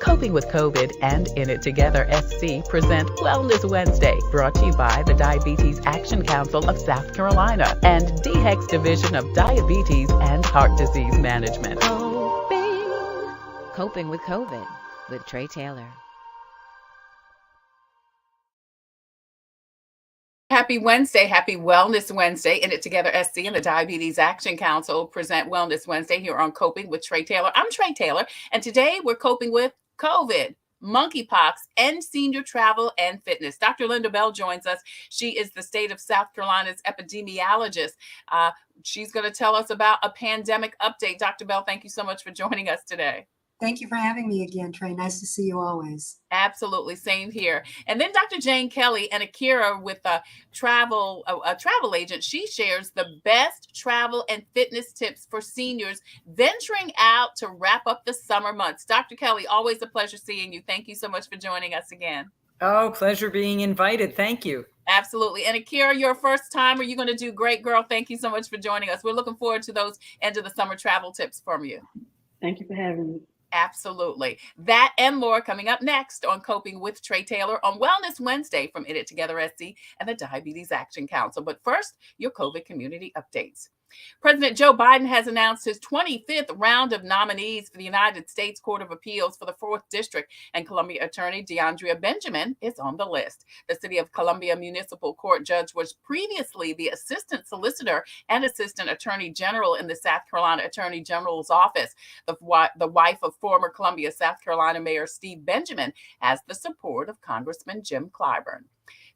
Coping with COVID and In It Together SC present Wellness Wednesday, brought to you by the Diabetes Action Council of South Carolina and DHEC's Division of Diabetes and Heart Disease Management. Coping with COVID with Tre Tailor. Happy Wednesday. Happy Wellness Wednesday. In It Together SC and the Diabetes Action Council present Wellness Wednesday here on Coping with Tre Tailor. I'm Tre Tailor, and today we're coping with COVID, monkeypox, and senior travel and fitness. Dr. Linda Bell joins us. She is the state of South Carolina's epidemiologist. She's going to tell us about a pandemic update. Dr. Bell, thank you so much for joining us today. Thank you for having me again, Tre. Nice to see you always. Absolutely. Same here. And then Dr. Jane Kelly and Akira with a travel agent. She shares the best travel and fitness tips for seniors venturing out to wrap up the summer months. Dr. Kelly, always a pleasure seeing you. Thank you so much for joining us again. Oh, pleasure being invited. Thank you. Absolutely. And Akira, your first time, are you going to do great, girl? Thank you so much for joining us. We're looking forward to those end of the summer travel tips from you. Thank you for having me. Absolutely. That and more coming up next on Coping with Tre Tailor on Wellness Wednesday from In It Together SC and the Diabetes Action Council. But first, your COVID community updates. President Joe Biden has announced his 25th round of nominees for the United States Court of Appeals for the 4th District, and Columbia Attorney DeAndrea Benjamin is on the list. The City of Columbia Municipal Court judge was previously the Assistant Solicitor and Assistant Attorney General in the South Carolina Attorney General's office. The wife of former Columbia, South Carolina Mayor Steve Benjamin has the support of Congressman Jim Clyburn.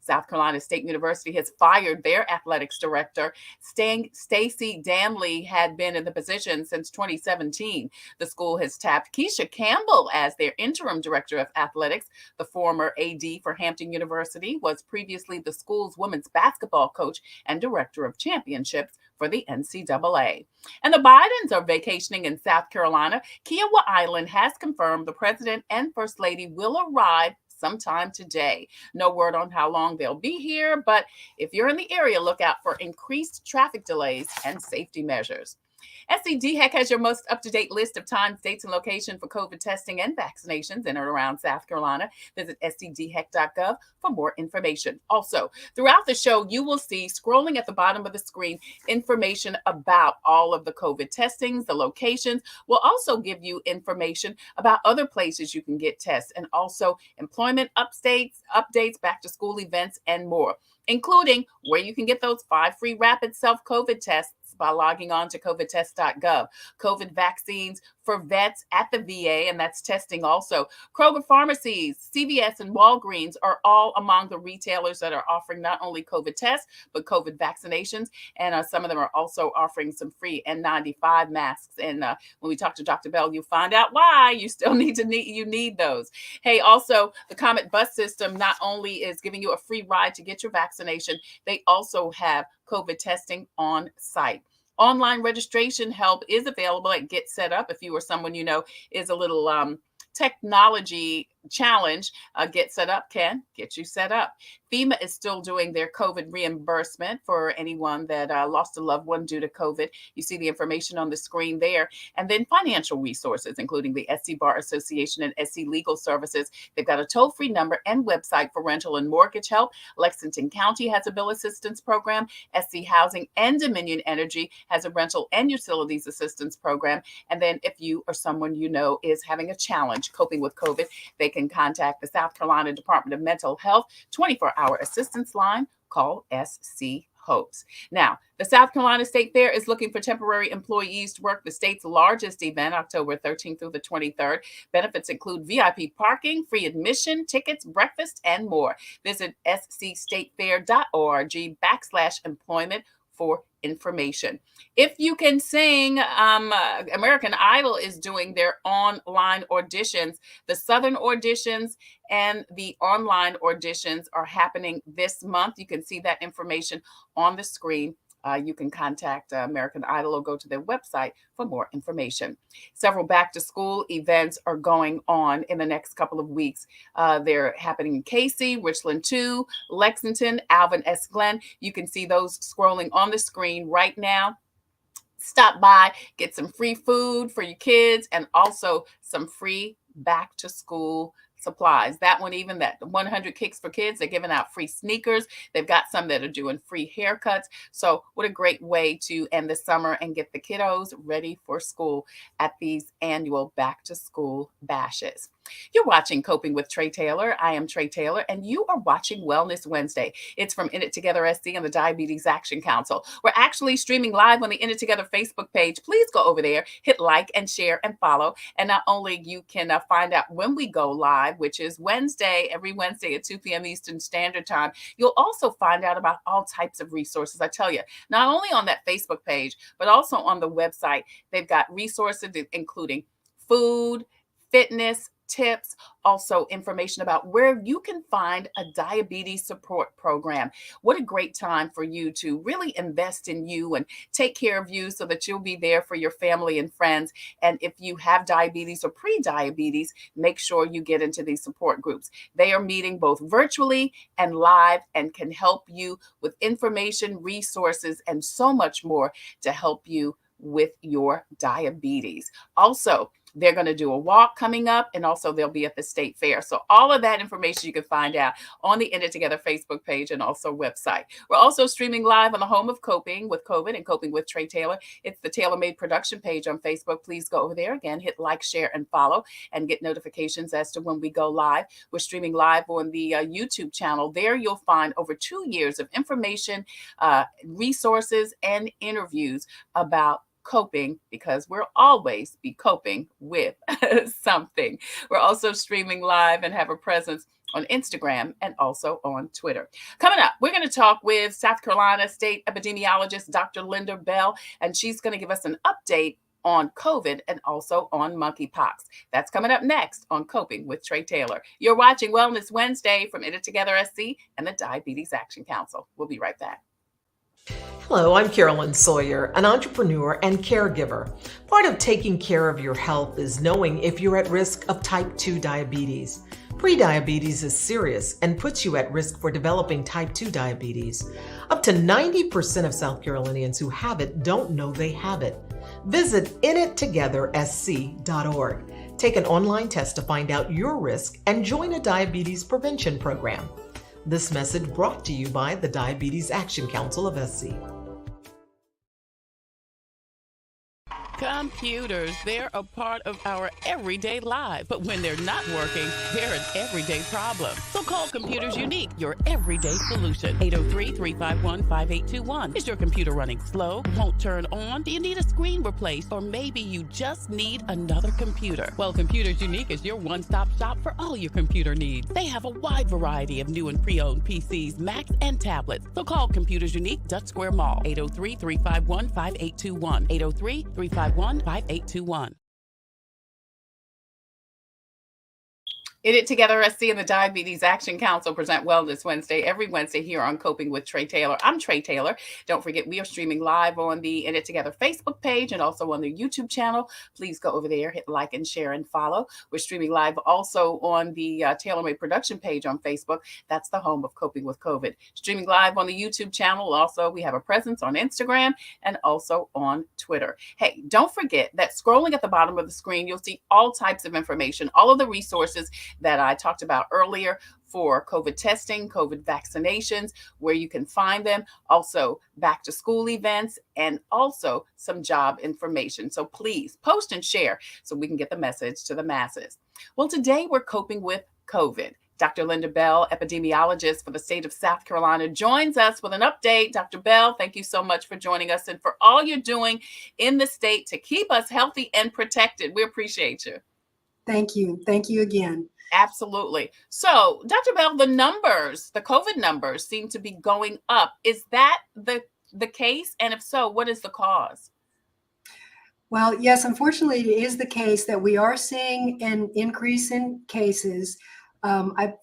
South Carolina State University has fired their athletics director. Stacey Danley had been in the position since 2017. The school has tapped Keisha Campbell as their interim director of athletics. The former AD for Hampton University was previously the school's women's basketball coach and director of championships for the NCAA. And the Bidens are vacationing in South Carolina. Kiowa Island has confirmed the president and first lady will arrive sometime today. No word on how long they'll be here, but if you're in the area, look out for increased traffic delays and safety measures. SC DHEC has your most up-to-date list of times, dates, and location for COVID testing and vaccinations in and around South Carolina. Visit scdhec.gov for more information. Also, throughout the show, you will see scrolling at the bottom of the screen information about all of the COVID testings, the locations. We'll also give you information about other places you can get tests and also employment updates, back to school events, and more, including where you can get those 5 free rapid self-COVID tests by logging on to covidtest.gov. COVID vaccines for vets at the VA, and that's testing also. Kroger pharmacies, CVS, and Walgreens are all among the retailers that are offering not only COVID tests, but COVID vaccinations. And some of them are also offering some free N95 masks. And when we talk to Dr. Bell, you'll find out why you still need those. Hey, also, the Comet bus system not only is giving you a free ride to get your vaccination, they also have COVID testing on site. Online registration help is available at Get Set Up. If you or someone you know is a little technology challenge, Get Set Up can get you set up. FEMA is still doing their COVID reimbursement for anyone that lost a loved one due to COVID. You see the information on the screen there. And then financial resources, including the SC Bar Association and SC Legal Services. They've got a toll-free number and website for rental and mortgage help. Lexington County has a bill assistance program. SC Housing and Dominion Energy has a rental and utilities assistance program. And then if you or someone you know is having a challenge coping with COVID, they can contact the South Carolina Department of Mental Health 24-hour assistance line. Call SC HOPES. Now, the South Carolina State Fair is looking for temporary employees to work the state's largest event, October 13th through the 23rd. Benefits include VIP parking, free admission, tickets, breakfast, and more. Visit scstatefair.org/employment for information. If you can sing, American Idol is doing their online auditions. The Southern auditions and the online auditions are happening this month. You can see that information on the screen. You can contact American Idol or go to their website for more information. Several back-to-school events are going on in the next couple of weeks. They're happening in Casey, Richland 2, Lexington, Alvin S. Glenn. You can see those scrolling on the screen right now. Stop by, get some free food for your kids and also some free back to school supplies. That one, even that 100 Kicks for Kids, they're giving out free sneakers. They've got some that are doing free haircuts. So what a great way to end the summer and get the kiddos ready for school at these annual back to school bashes. You're watching Coping with Tre Tailor. I am Tre Tailor, and you are watching Wellness Wednesday. It's from In It Together SC and the Diabetes Action Council. We're actually streaming live on the In It Together Facebook page. Please go over there, hit like and share and follow. And not only you can find out when we go live, which is every Wednesday at 2 p.m. Eastern Standard Time, you'll also find out about all types of resources. I tell you, not only on that Facebook page, but also on the website. They've got resources including food, fitness, tips, also information about where you can find a diabetes support program. What a great time for you to really invest in you and take care of you so that you'll be there for your family and friends. And if you have diabetes or pre-diabetes, make sure you get into these support groups. They are meeting both virtually and live and can help you with information, resources, and so much more to help you with your diabetes. Also, they're going to do a walk coming up, and also they'll be at the state fair. So all of that information you can find out on the In It Together Facebook page and also website. We're also streaming live on the home of Coping with COVID and Coping with Tre Tailor. It's the Tailor Made production page on Facebook. Please go over there. Again, hit like, share, and follow, and get notifications as to when we go live. We're streaming live on the YouTube channel. There you'll find over 2 years of information, resources, and interviews about coping, because we'll always be coping with something. We're also streaming live and have a presence on Instagram and also on Twitter. Coming up, we're going to talk with South Carolina State Epidemiologist Dr. Linda Bell, and she's going to give us an update on COVID and also on monkeypox. That's coming up next on Coping with Tre Tailor. You're watching Wellness Wednesday from In It Together SC and the Diabetes Action Council. We'll be right back. Hello, I'm Carolyn Sawyer, an entrepreneur and caregiver. Part of taking care of your health is knowing if you're at risk of type 2 diabetes. Prediabetes is serious and puts you at risk for developing type 2 diabetes. Up to 90% of South Carolinians who have it don't know they have it. Visit inittogethersc.org. Take an online test to find out your risk and join a diabetes prevention program. This message brought to you by the Diabetes Action Council of SC. Computers, they're a part of our everyday lives, but when they're not working, they're an everyday problem. So call Computers Unique, your everyday solution. 803-351-5821. Is your computer running slow? Won't turn on? Do you need a screen replaced? Or maybe you just need another computer? Well, Computers Unique is your one-stop shop for all your computer needs. They have a wide variety of new and pre-owned PCs, Macs, and tablets. So call Computers Unique, Dutch Square Mall. 803-351-5821. 803-351-5821. In It Together SC and the Diabetes Action Council present Wellness Wednesday every Wednesday here on Coping with Tre Tailor. I'm Tre Tailor. Don't forget, we are streaming live on the In It Together Facebook page and also on the YouTube channel. Please go over there, hit like and share and follow. We're streaming live also on the Tailor Made production page on Facebook. That's the home of Coping with COVID. Streaming live on the YouTube channel. Also, we have a presence on Instagram and also on Twitter. Hey, don't forget that scrolling at the bottom of the screen, you'll see all types of information, all of the resources that I talked about earlier for COVID testing, COVID vaccinations, where you can find them, also back to school events, and also some job information. So please post and share so we can get the message to the masses. Well, today we're coping with COVID. Dr. Linda Bell, epidemiologist for the state of South Carolina, joins us with an update. Dr. Bell, thank you so much for joining us and for all you're doing in the state to keep us healthy and protected. We appreciate you. Thank you. Thank you again. Absolutely. So, Dr. Bell, the COVID numbers seem to be going up. Is that the case? And if so, what is the cause? Well, yes, unfortunately, it is the case that we are seeing an increase in cases.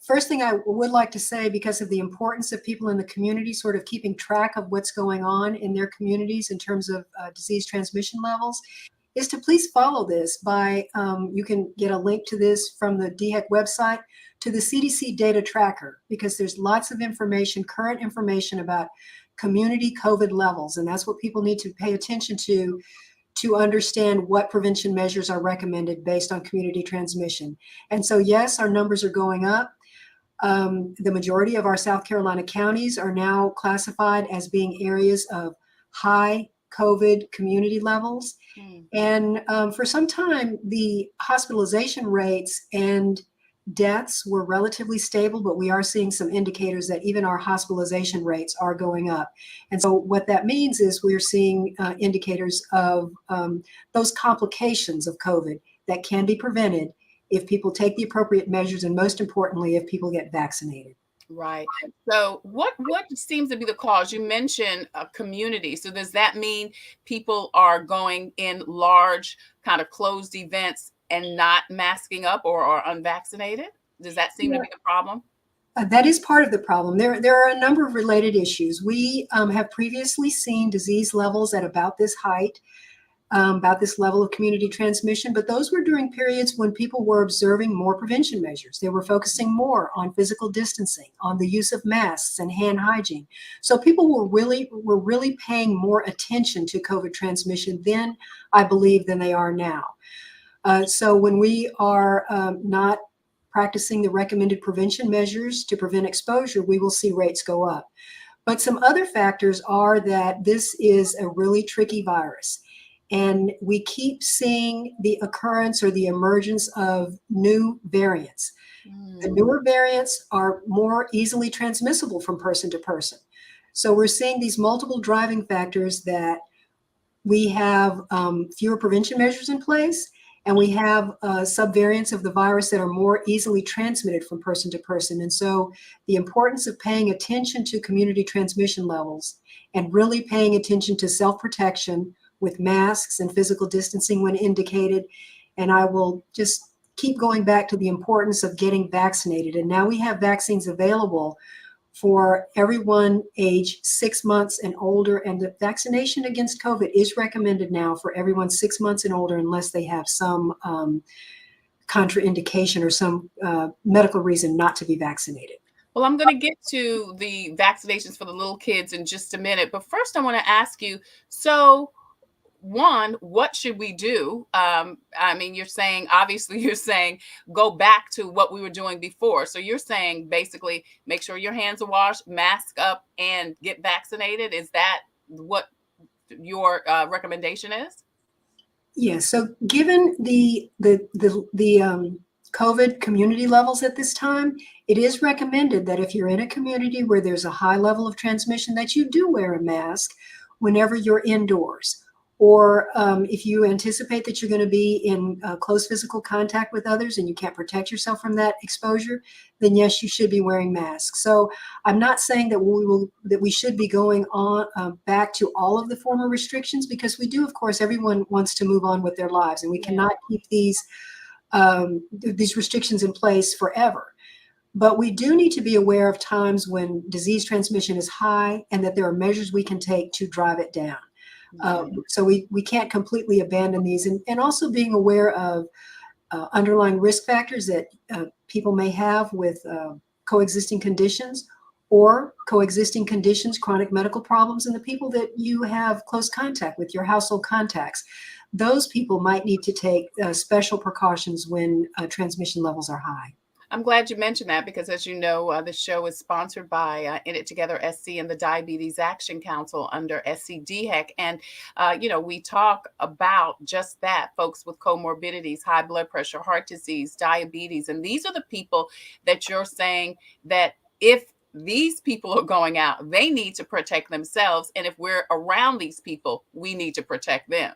First thing I would like to say, because of the importance of people in the community sort of keeping track of what's going on in their communities in terms of disease transmission levels, is to please follow this by, you can get a link to this from the DHEC website to the CDC data tracker, because there's lots of information, current information about community COVID levels. And that's what people need to pay attention to to understand what prevention measures are recommended based on community transmission. And so, yes, our numbers are going up. The majority of our South Carolina counties are now classified as being areas of high COVID community levels. And for some time, the hospitalization rates and deaths were relatively stable, but we are seeing some indicators that even our hospitalization rates are going up. And so what that means is we're seeing indicators of those complications of COVID that can be prevented if people take the appropriate measures, and most importantly, if people get vaccinated. Right. So what seems to be the cause? You mentioned a community. So does that mean people are going in large kind of closed events and not masking up or are unvaccinated? Does that seem to be the problem? That is part of the problem. There are a number of related issues. We have previously seen disease levels at about this height, about this level of community transmission, but those were during periods when people were observing more prevention measures. They were focusing more on physical distancing, on the use of masks and hand hygiene. So people were really paying more attention to COVID transmission then, I believe, than they are now. So when we are not practicing the recommended prevention measures to prevent exposure, we will see rates go up. But some other factors are that this is a really tricky virus. And we keep seeing the occurrence or the emergence of new variants. The newer variants are more easily transmissible from person to person. So we're seeing these multiple driving factors that we have fewer prevention measures in place, and we have subvariants of the virus that are more easily transmitted from person to person. And so the importance of paying attention to community transmission levels and really paying attention to self-protection with masks and physical distancing when indicated. And I will just keep going back to the importance of getting vaccinated. And now we have vaccines available for everyone age 6 months and older. And the vaccination against COVID is recommended now for everyone 6 months and older, unless they have some contraindication or some medical reason not to be vaccinated. Well, I'm going to get to the vaccinations for the little kids in just a minute. But first, I want to ask you, so one, what should we do? I mean, you're saying go back to what we were doing before. So you're saying basically make sure your hands are washed, mask up, and get vaccinated. Is that what your recommendation is? Yes. So given the COVID community levels at this time, it is recommended that if you're in a community where there's a high level of transmission, that you do wear a mask whenever you're indoors. Or if you anticipate that you're going to be in close physical contact with others and you can't protect yourself from that exposure, then yes, you should be wearing masks. So I'm not saying that we should be going on back to all of the former restrictions, because we do, of course, everyone wants to move on with their lives, and we cannot keep these restrictions in place forever. But we do need to be aware of times when disease transmission is high and that there are measures we can take to drive it down. So we can't completely abandon these, and also being aware of underlying risk factors that people may have with coexisting conditions or coexisting conditions, chronic medical problems, and the people that you have close contact with, your household contacts. Those people might need to take special precautions when transmission levels are high. I'm glad you mentioned that, because as you know, the show is sponsored by In It Together SC and the Diabetes Action Council under SC DHEC. And, we talk about just that, folks with comorbidities, high blood pressure, heart disease, diabetes. And these are the people that you're saying that if these people are going out, they need to protect themselves. And if we're around these people, we need to protect them.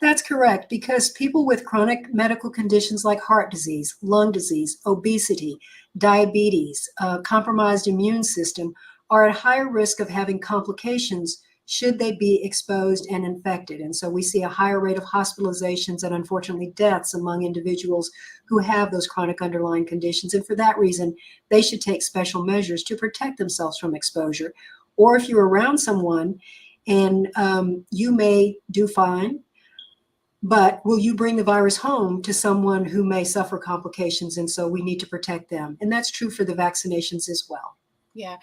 That's correct, because people with chronic medical conditions like heart disease, lung disease, obesity, diabetes, compromised immune system are at higher risk of having complications should they be exposed and infected. And so we see a higher rate of hospitalizations and unfortunately deaths among individuals who have those chronic underlying conditions. And for that reason, they should take special measures to protect themselves from exposure. Or if you're around someone and you may do fine, but will you bring the virus home to someone who may suffer complications? And so we need to protect them. And that's true for the vaccinations as well. Yeah.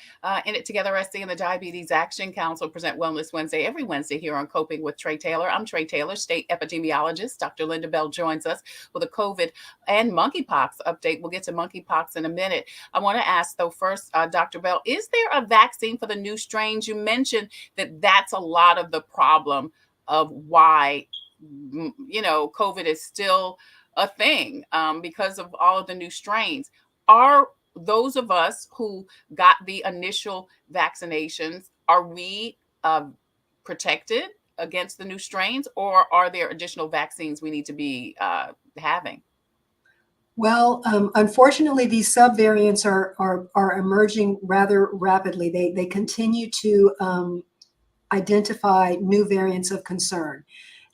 In It Together SC and the Diabetes Action Council present Wellness Wednesday every Wednesday here on Coping with Tre Tailor. I'm Tre Tailor, state epidemiologist. Dr. Linda Bell joins us with a COVID and monkeypox update. We'll get to monkeypox in a minute. I want to ask, though, first, Dr. Bell, is there a vaccine for the new strains? You mentioned that that's a lot of the problem of why, COVID is still a thing because of all of the new strains. Are those of us who got the initial vaccinations, are we protected against the new strains, or are there additional vaccines we need to be having? Well, unfortunately, these subvariants are emerging rather rapidly. They continue to identify new variants of concern.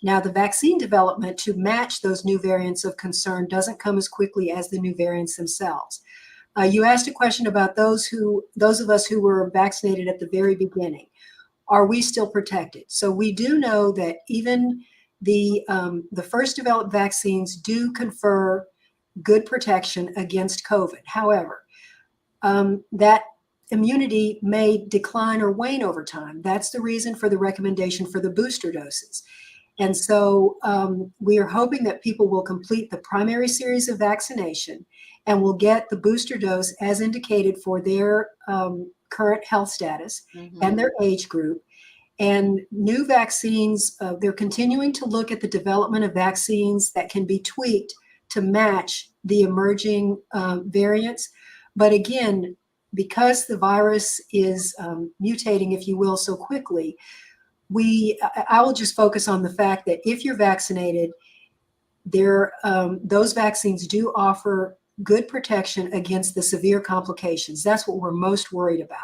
Now, the vaccine development to match those new variants of concern doesn't come as quickly as the new variants themselves. You asked a question about those of us who were vaccinated at the very beginning. Are we still protected? So we do know that even the first developed vaccines do confer good protection against COVID. However, that immunity may decline or wane over time. That's the reason for the recommendation for the booster doses. And so we are hoping that people will complete the primary series of vaccination and will get the booster dose as indicated for their current health status and their age group. And new vaccines, they're continuing to look at the development of vaccines that can be tweaked to match the emerging variants. But again, because the virus is mutating, if you will, so quickly, I will just focus on the fact that if you're vaccinated, those vaccines do offer good protection against the severe complications. That's what we're most worried about.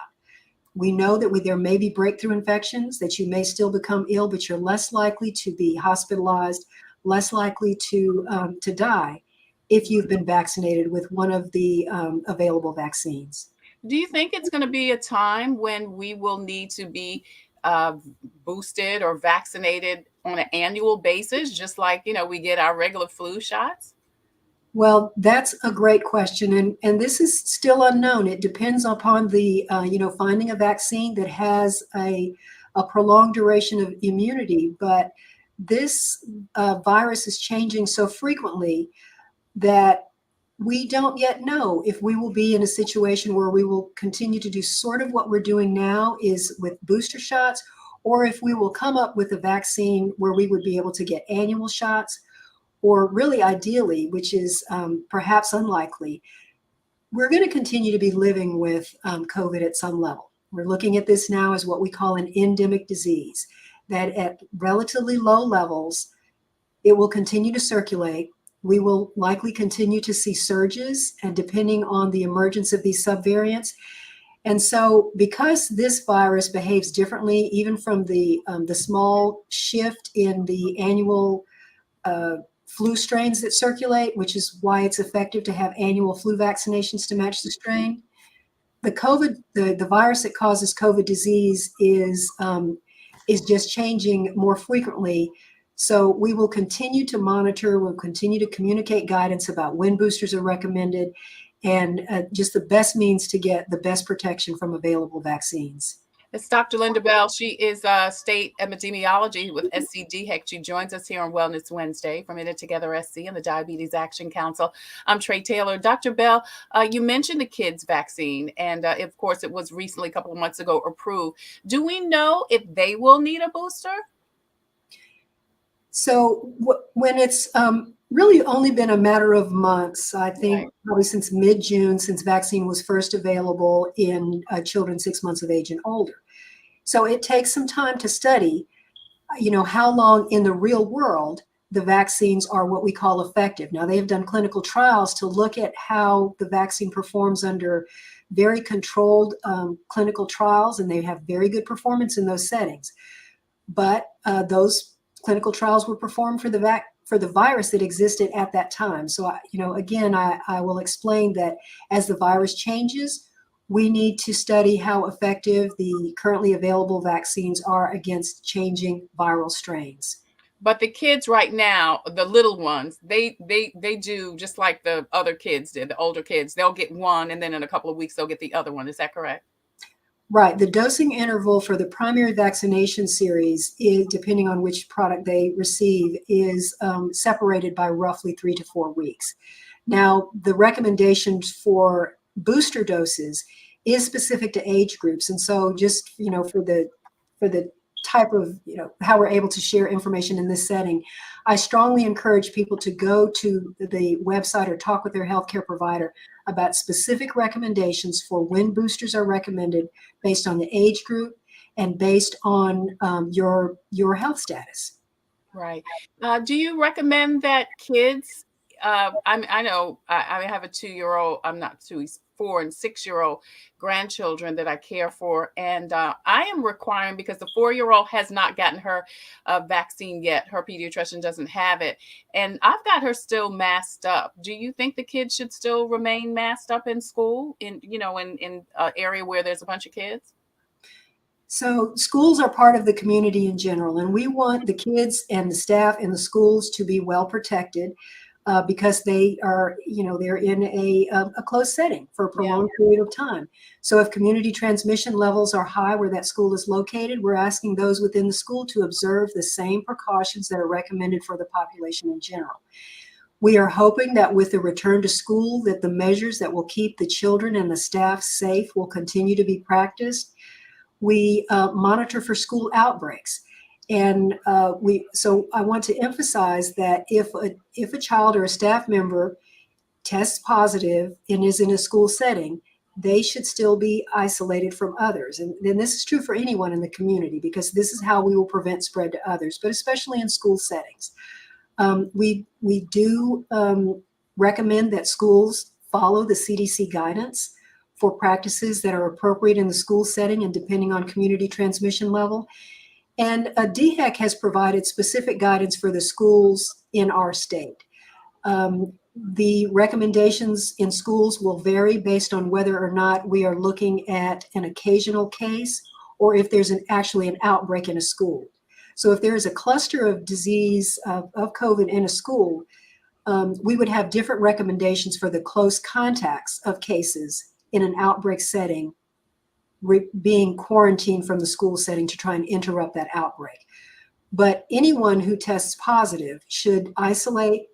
We know that there may be breakthrough infections, that you may still become ill, but you're less likely to be hospitalized, less likely to die if you've been vaccinated with one of the available vaccines. Do you think it's going to be a time when we will need to be boosted or vaccinated on an annual basis, just like, we get our regular flu shots? Well, that's a great question. And this is still unknown. It depends upon the, finding a vaccine that has a prolonged duration of immunity. But this virus is changing so frequently that we don't yet know if we will be in a situation where we will continue to do sort of what we're doing now is with booster shots, or if we will come up with a vaccine where we would be able to get annual shots, or really ideally, which is perhaps unlikely, we're going to continue to be living with COVID at some level. We're looking at this now as what we call an endemic disease, that at relatively low levels, it will continue to circulate. We will likely continue to see surges, and depending on the emergence of these subvariants. And so because this virus behaves differently, even from the small shift in the annual flu strains that circulate, which is why it's effective to have annual flu vaccinations to match the strain, the virus that causes COVID disease is just changing more frequently. So we will continue to monitor, we'll continue to communicate guidance about when boosters are recommended, and just the best means to get the best protection from available vaccines. It's Dr. Linda Bell. She is a state epidemiologist with SC DHEC. She joins us here on Wellness Wednesday from It Together SC and the Diabetes Action Council. I'm Tre Tailor. Dr. Bell, you mentioned the kids vaccine, and of course, it was recently, a couple of months ago, approved. Do we know if they will need a booster? So when it's really only been a matter of months, I think probably since mid-June, since vaccine was first available in children 6 months of age and older. So it takes some time to study, how long in the real world the vaccines are what we call effective. Now, they have done clinical trials to look at how the vaccine performs under very controlled clinical trials, and they have very good performance in those settings. But those clinical trials were performed for the virus that existed at that time. So, again, I will explain that as the virus changes, we need to study how effective the currently available vaccines are against changing viral strains. But the kids right now, the little ones, they do just like the other kids did, the older kids. They'll get one, and then in a couple of weeks, they'll get the other one. Is that correct? Right. The dosing interval for the primary vaccination series, is, depending on which product they receive, is separated by roughly 3 to 4 weeks. Now, the recommendations for booster doses is specific to age groups. And so just, for the type of, how we're able to share information in this setting, I strongly encourage people to go to the website or talk with their healthcare provider about specific recommendations for when boosters are recommended based on the age group and based on your health status. Right. Do you recommend that kids, I know I have a 2-year-old, I'm not 2, he's 4 and 6-year-old grandchildren that I care for. And I am requiring, because the 4-year-old has not gotten her vaccine yet. Her pediatrician doesn't have it. And I've got her still masked up. Do you think the kids should still remain masked up in school, in an area where there's a bunch of kids? So schools are part of the community in general, and we want the kids and the staff in the schools to be well protected because they are, they're in a closed setting for a prolonged period of time. So if community transmission levels are high where that school is located, we're asking those within the school to observe the same precautions that are recommended for the population in general. We are hoping that with the return to school, that the measures that will keep the children and the staff safe will continue to be practiced. We monitor for school outbreaks. And so I want to emphasize that if a child or a staff member tests positive and is in a school setting, they should still be isolated from others. And then this is true for anyone in the community, because this is how we will prevent spread to others, but especially in school settings. We do recommend that schools follow the CDC guidance for practices that are appropriate in the school setting and depending on community transmission level. And DHEC has provided specific guidance for the schools in our state. The recommendations in schools will vary based on whether or not we are looking at an occasional case or if there's actually an outbreak in a school. So if there is a cluster of disease of COVID in a school, we would have different recommendations for the close contacts of cases in an outbreak setting being quarantined from the school setting to try and interrupt that outbreak. But anyone who tests positive should isolate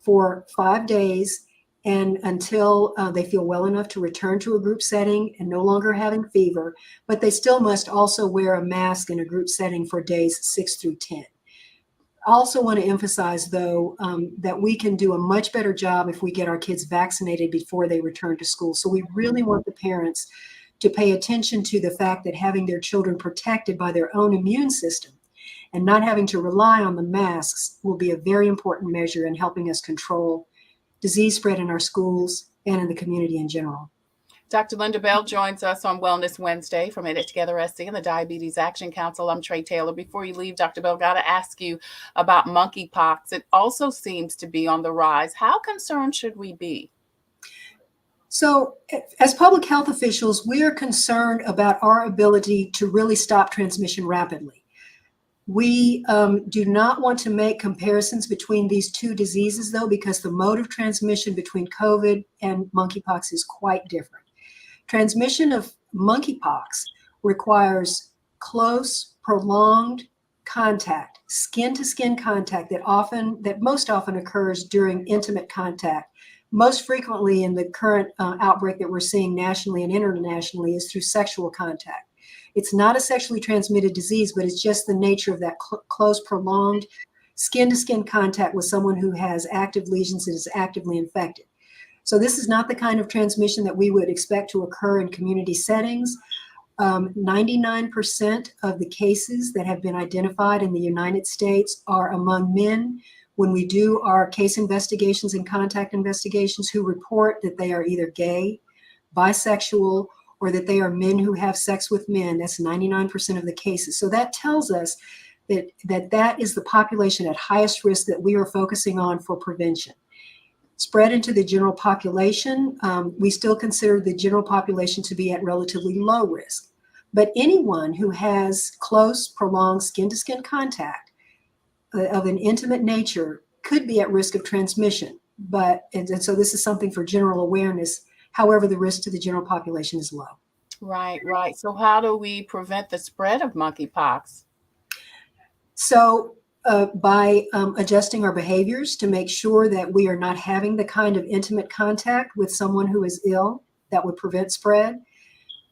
for 5 days and until they feel well enough to return to a group setting and no longer having fever, but they still must also wear a mask in a group setting for days 6 through 10. I also want to emphasize, though, that we can do a much better job if we get our kids vaccinated before they return to school. So we really want the parents to pay attention to the fact that having their children protected by their own immune system and not having to rely on the masks will be a very important measure in helping us control disease spread in our schools and in the community in general. Dr. Linda Bell joins us on Wellness Wednesday from It Together SC and the Diabetes Action Council. I'm Tre Tailor. Before you leave, Dr. Bell, got to ask you about monkeypox. It also seems to be on the rise. How concerned should we be? So as public health officials, we are concerned about our ability to really stop transmission rapidly. We do not want to make comparisons between these two diseases, though, because the mode of transmission between COVID and monkeypox is quite different. Transmission of monkeypox requires close, prolonged contact, skin-to-skin contact that most often occurs during intimate contact. Most frequently in the current outbreak that we're seeing nationally and internationally is through sexual contact. It's not a sexually transmitted disease, but it's just the nature of that close, prolonged skin-to-skin contact with someone who has active lesions and is actively infected. So this is not the kind of transmission that we would expect to occur in community settings. 99% of the cases that have been identified in the United States are among men. When we do our case investigations and contact investigations, who report that they are either gay, bisexual, or that they are men who have sex with men, that's 99% of the cases. So that tells us that is the population at highest risk that we are focusing on for prevention. Spread into the general population, we still consider the general population to be at relatively low risk. But anyone who has close, prolonged skin-to-skin contact of an intimate nature could be at risk of transmission. And so this is something for general awareness. However, the risk to the general population is low. Right, right. So how do we prevent the spread of monkeypox? So by adjusting our behaviors to make sure that we are not having the kind of intimate contact with someone who is ill that would prevent spread.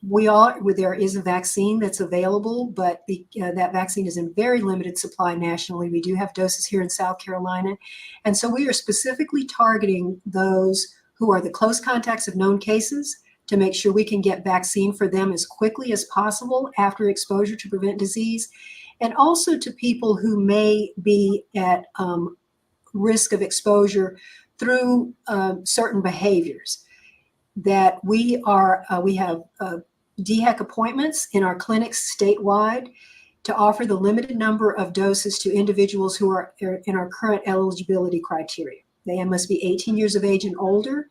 There is a vaccine that's available, but that vaccine is in very limited supply nationally. We do have doses here in South Carolina. And so we are specifically targeting those who are the close contacts of known cases to make sure we can get vaccine for them as quickly as possible after exposure to prevent disease, and also to people who may be at risk of exposure through certain behaviors. That we have DHEC appointments in our clinics statewide to offer the limited number of doses to individuals who are in our current eligibility criteria. They must be 18 years of age and older,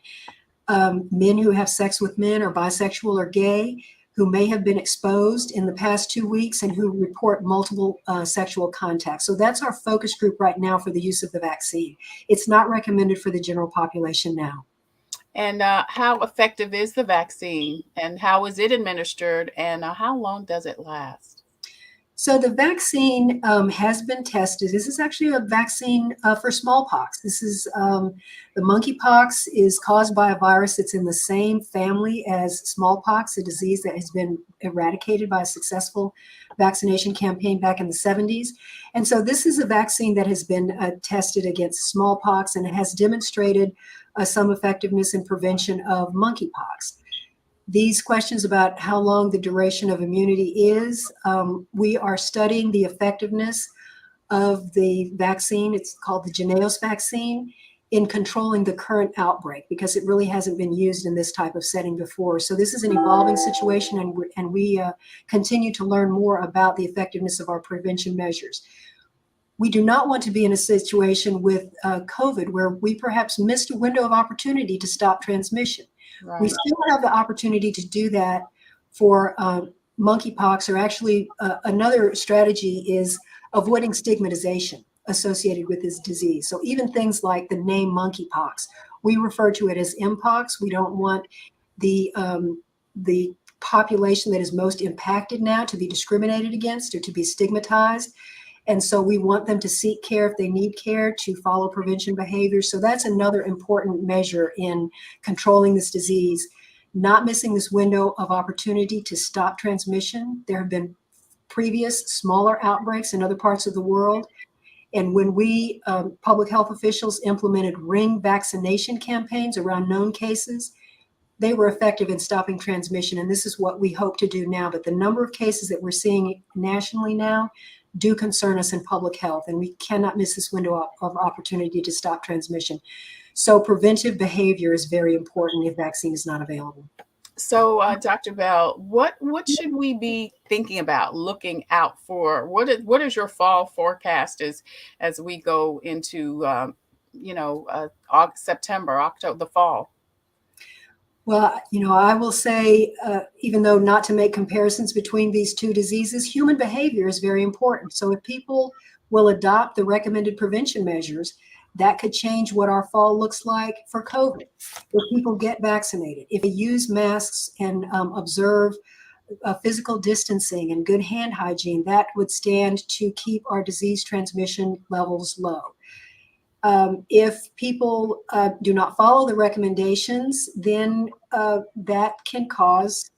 men who have sex with men or bisexual or gay, who may have been exposed in the past 2 weeks and who report multiple sexual contacts. So that's our focus group right now for the use of the vaccine. It's not recommended for the general population now. And how effective is the vaccine, and how is it administered, and how long does it last? So the vaccine has been tested. This is actually a vaccine for smallpox. This is the monkeypox is caused by a virus that's in the same family as smallpox, a disease that has been eradicated by a successful vaccination campaign back in the 70s. And so this is a vaccine that has been tested against smallpox, and it has demonstrated some effectiveness in prevention of monkeypox. These questions about how long the duration of immunity is, we are studying the effectiveness of the vaccine. It's called the Jynneos vaccine, in controlling the current outbreak, because it really hasn't been used in this type of setting before. So this is an evolving situation, and we continue to learn more about the effectiveness of our prevention measures. We do not want to be in a situation with COVID where we perhaps missed a window of opportunity to stop transmission. Right. We still have the opportunity to do that for monkeypox, or actually another strategy is avoiding stigmatization associated with this disease. So even things like the name monkeypox, we refer to it as mpox. We don't want the population that is most impacted now to be discriminated against or to be stigmatized. And so we want them to seek care if they need care, to follow prevention behaviors. So that's another important measure in controlling this disease, not missing this window of opportunity to stop transmission. There have been previous smaller outbreaks in other parts of the world. And when we, public health officials, implemented ring vaccination campaigns around known cases, they were effective in stopping transmission. And this is what we hope to do now. But the number of cases that we're seeing nationally now do concern us in public health, and we cannot miss this window of opportunity to stop transmission. So preventive behavior is very important if vaccine is not available. So, Dr. Bell, what should we be thinking about, looking out for? What is your fall forecast as we go into August, September, October, the fall? Well, I will say, even though not to make comparisons between these two diseases, human behavior is very important. So if people will adopt the recommended prevention measures, that could change what our fall looks like for COVID. If people get vaccinated, if they use masks and observe physical distancing and good hand hygiene, that would stand to keep our disease transmission levels low. If people do not follow the recommendations, then that can cause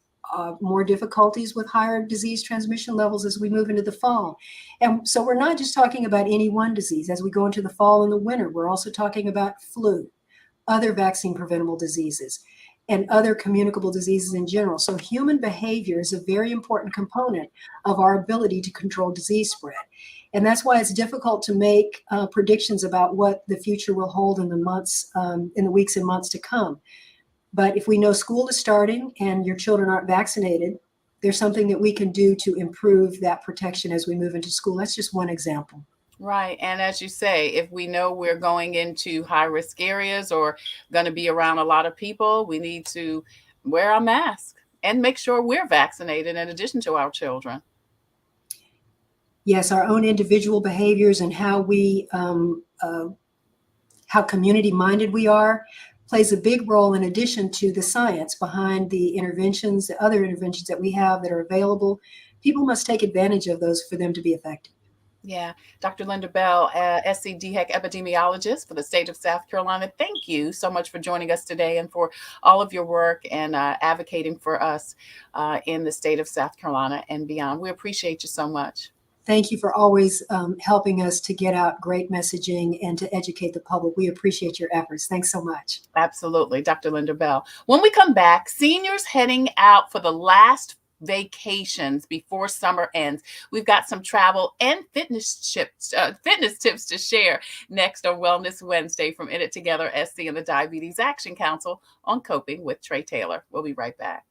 more difficulties with higher disease transmission levels as we move into the fall. And so we're not just talking about any one disease. As we go into the fall and the winter, we're also talking about flu, other vaccine preventable diseases, and other communicable diseases in general. So human behavior is a very important component of our ability to control disease spread. And that's why it's difficult to make predictions about what the future will hold in the weeks and months to come. But if we know school is starting and your children aren't vaccinated, there's something that we can do to improve that protection as we move into school. That's just one example. Right. And as you say, if we know we're going into high risk areas or going to be around a lot of people, we need to wear a mask and make sure we're vaccinated in addition to our children. Yes, our own individual behaviors and how we, how community minded we are plays a big role in addition to the science behind the interventions, the other interventions that we have that are available. People must take advantage of those for them to be effective. Yeah. Dr. Linda Bell, SC DHEC Epidemiologist for the state of South Carolina. Thank you so much for joining us today and for all of your work and advocating for us in the state of South Carolina and beyond. We appreciate you so much. Thank you for always helping us to get out great messaging and to educate the public. We appreciate your efforts. Thanks so much. Absolutely, Dr. Linda Bell. When we come back, seniors heading out for the last vacations before summer ends. We've got some travel and fitness tips to share next on Wellness Wednesday from In It Together SC and the Diabetes Action Council on Coping with Tre Tailor. We'll be right back.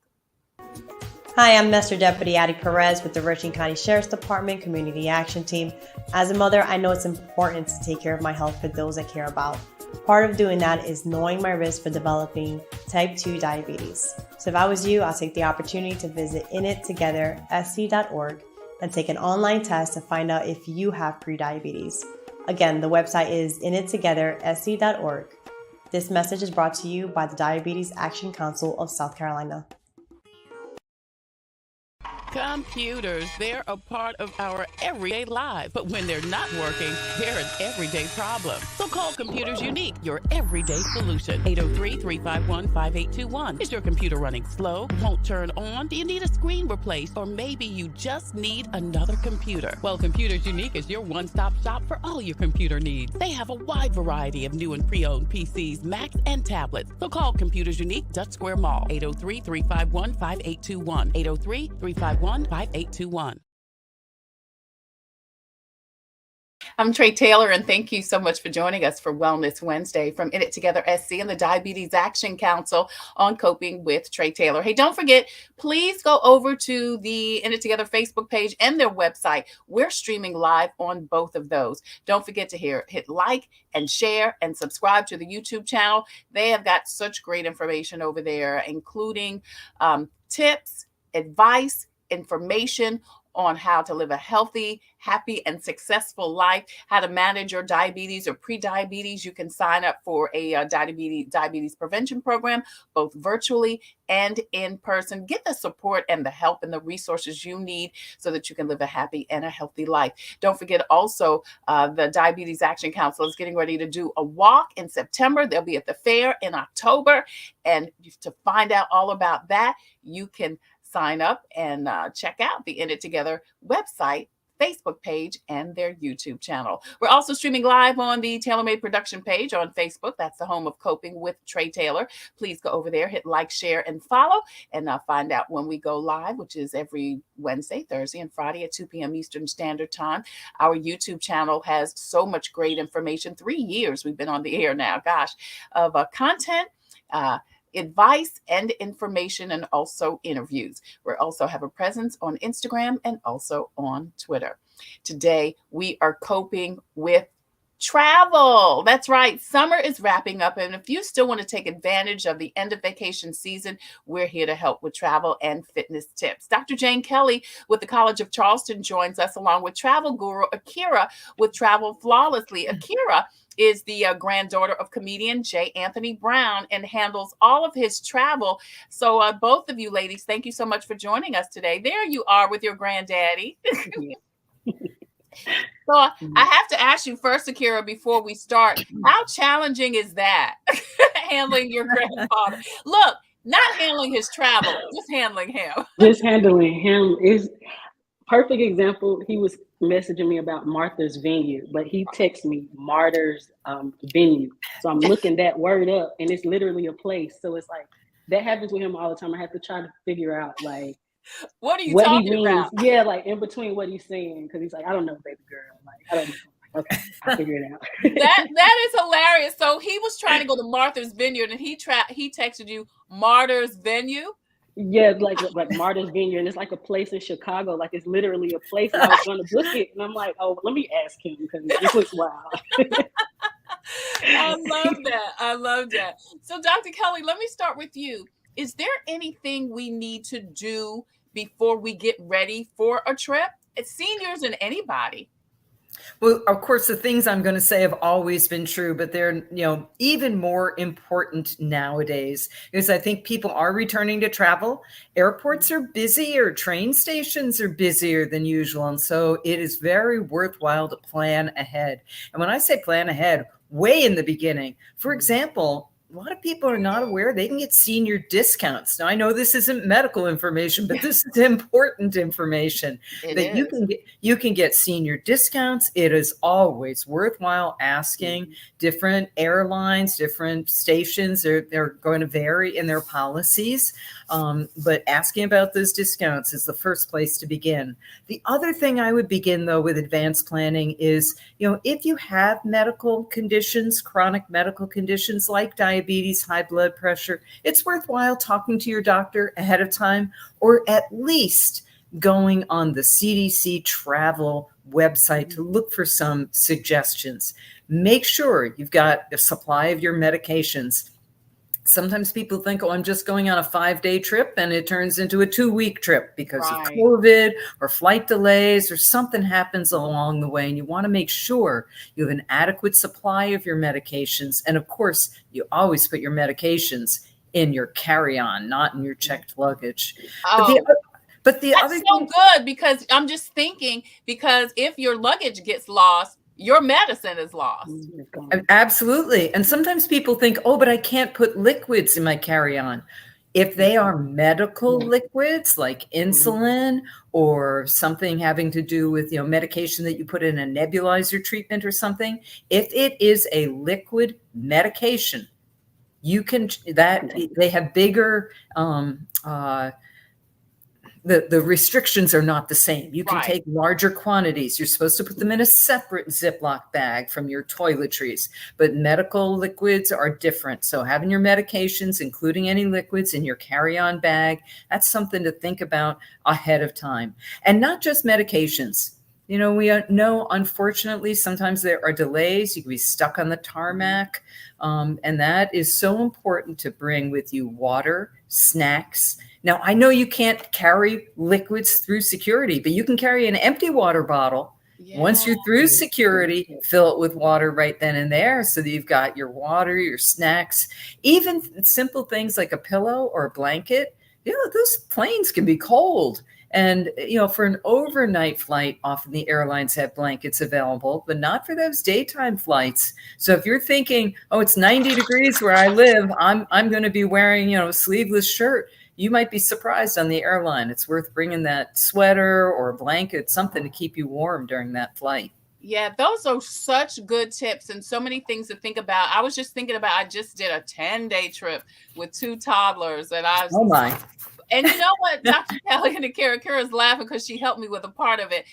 Hi, I'm Master Deputy Addie Perez with the Richland County Sheriff's Department Community Action Team. As a mother, I know it's important to take care of my health for those I care about. Part of doing that is knowing my risk for developing type 2 diabetes. So if I was you, I'll take the opportunity to visit inittogethersc.org and take an online test to find out if you have prediabetes. Again, the website is inittogethersc.org. This message is brought to you by the Diabetes Action Council of South Carolina. Computers, they're a part of our everyday lives. But when they're not working, they're an everyday problem. So call Computers Unique, your everyday solution. 803-351-5821. Is your computer running slow? Won't turn on? Do you need a screen replaced? Or maybe you just need another computer? Well, Computers Unique is your one-stop shop for all your computer needs. They have a wide variety of new and pre-owned PCs, Macs, and tablets. So call Computers Unique, Dutch Square Mall. 803-351-5821. 803-351-5821. I'm Tre Tailor, and thank you so much for joining us for Wellness Wednesday from In It Together SC and the Diabetes Action Council on Coping with Tre Tailor. Hey, don't forget, please go over to the In It Together Facebook page and their website. We're streaming live on both of those. Don't forget to hit like and share and subscribe to the YouTube channel. They have got such great information over there, including tips, advice, information on how to live a healthy, happy, and successful life, how to manage your diabetes or pre-diabetes. You can sign up for a diabetes prevention program, both virtually and in person. Get the support and the help and the resources you need so that you can live a happy and a healthy life. Don't forget also, the Diabetes Action Council is getting ready to do a walk in September. They'll be at the fair in October. And to find out all about that, you can sign up and check out the In It Together website, Facebook page, and their YouTube channel. We're also streaming live on the TailorMade production page on Facebook. That's the home of Coping with Tre Tailor. Please go over there, hit like, share, and follow, and find out when we go live, which is every Wednesday, Thursday, and Friday at 2 p.m. Eastern Standard Time. Our YouTube channel has so much great information. 3 years we've been on the air now, gosh, of content, advice and information, and also interviews. We also have a presence on Instagram and also on Twitter. Today, we are coping with travel. That's right. Summer is wrapping up. And if you still want to take advantage of the end of vacation season, we're here to help with travel and fitness tips. Dr. Jane Kelly with the College of Charleston joins us, along with travel guru Akira with Travel Flawlessly. Akira is the granddaughter of comedian J. Anthony Brown and handles all of his travel. So both of you ladies, thank you so much for joining us today. There you are with your granddaddy. So I have to ask you first, Akira, before we start, how challenging is that, handling your grandfather? Look, not handling his travel, just handling him. Just handling him is perfect example. He was messaging me about Martha's Vineyard, but he texted me Martyr's Venue. So I'm looking that word up, and it's literally a place. So it's like that happens with him all the time. I have to try to figure out like what are you talking about? Yeah, like in between what he's saying, because he's like, I don't know, baby girl. Like I don't know. Okay, I'll figure it out. that is hilarious. So he was trying to go to Martha's Vineyard, and he texted you Martyr's Venue. Yeah, like Martha's Vineyard, and it's like a place in Chicago. Like it's literally a place, and I was going to book it, and I'm like, oh, let me ask him because this looks wild. I love that. So, Dr. Kelly, let me start with you. Is there anything we need to do before we get ready for a trip? It's seniors and anybody. Well, of course, the things I'm going to say have always been true, but they're, even more important nowadays because I think people are returning to travel. Airports are busier, train stations are busier than usual. And so it is very worthwhile to plan ahead. And when I say plan ahead, way in the beginning, for example, a lot of people are not aware they can get senior discounts. Now, I know this isn't medical information, but this is important information that you can get senior discounts. It is always worthwhile asking. Different airlines, different stations, they're going to vary in their policies. But asking about those discounts is the first place to begin. The other thing I would begin, though, with advanced planning is, if you have medical conditions, chronic medical conditions like diabetes, high blood pressure, it's worthwhile talking to your doctor ahead of time, or at least going on the CDC travel website to look for some suggestions. Make sure you've got a supply of your medications. Sometimes people think, I'm just going on a 5-day trip, and it turns into a 2-week trip because of COVID or flight delays or something happens along the way. And you want to make sure you have an adequate supply of your medications. And of course, you always put your medications in your carry-on, not in your checked luggage. But the that's other so thing, good, because I'm just thinking, because if your luggage gets lost, your medicine is lost. Absolutely. And sometimes people think, but I can't put liquids in my carry-on. If they are medical liquids like insulin or something having to do with, medication that you put in a nebulizer treatment or something, if it is a liquid medication, you can, they have bigger, the restrictions are not the same. You can take larger quantities. You're supposed to put them in a separate Ziploc bag from your toiletries, but medical liquids are different. So having your medications, including any liquids, in your carry-on bag, that's something to think about ahead of time. And not just medications. We know, unfortunately, sometimes there are delays. You can be stuck on the tarmac. And that is so important to bring with you water, snacks. Now, I know you can't carry liquids through security, but you can carry an empty water bottle. Yeah. Once you're through security, fill it with water right then and there so that you've got your water, your snacks, even simple things like a pillow or a blanket. Those planes can be cold. And, for an overnight flight, often the airlines have blankets available, but not for those daytime flights. So if you're thinking, it's 90 degrees where I live, I'm going to be wearing, a sleeveless shirt, you might be surprised on the airline. It's worth bringing that sweater or a blanket, something to keep you warm during that flight. Yeah, those are such good tips and so many things to think about. I was just thinking about, I just did a 10-day trip with 2 toddlers, and oh my. And you know what? Dr. Kelly and Akira is laughing because she helped me with a part of it.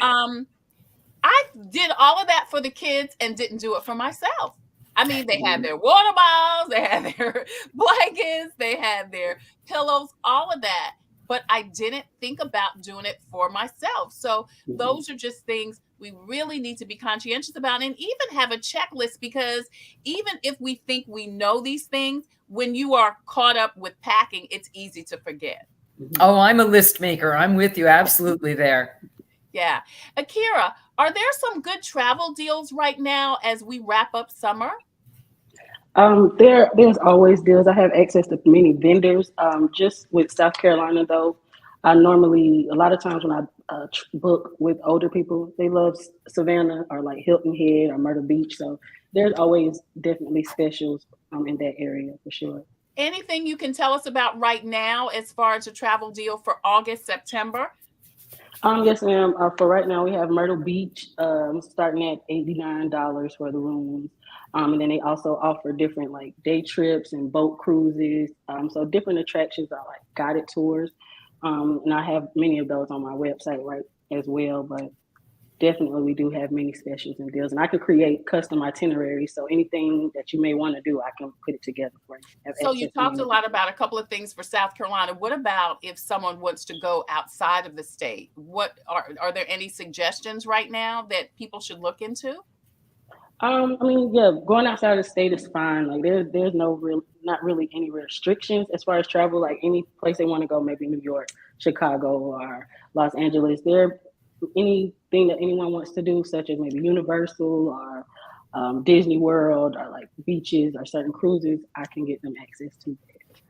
I did all of that for the kids and didn't do it for myself. I mean, they had their water bottles, they had their blankets, they had their pillows, all of that. But I didn't think about doing it for myself. So those are just things we really need to be conscientious about, and even have a checklist, because even if we think we know these things, when you are caught up with packing, it's easy to forget. Oh, I'm a list maker. I'm with you absolutely there. Yeah. Akira, are there some good travel deals right now as we wrap up summer? There's always deals. I have access to many vendors. Just with South Carolina, though, I normally, a lot of times when I book with older people, they love Savannah or like Hilton Head or Myrtle Beach. So there's always definitely specials in that area for sure. Anything you can tell us about right now as far as a travel deal for August, September? Yes, ma'am. For right now, we have Myrtle Beach starting at $89 for the rooms. And then they also offer different like day trips and boat cruises. So different attractions are like guided tours. And I have many of those on my website right as well. But definitely we do have many specials and deals. And I can create custom itineraries. So anything that you may want to do, I can put it together for you. So you talked a lot about a couple of things for South Carolina. What about if someone wants to go outside of the state? What are there any suggestions right now that people should look into? I mean, yeah, going outside of the state is fine. Like there's not really any restrictions as far as travel. Like any place they want to go, maybe New York, Chicago, or Los Angeles, they're anything that anyone wants to do, such as maybe Universal or Disney World or like beaches or certain cruises, I can get them access to.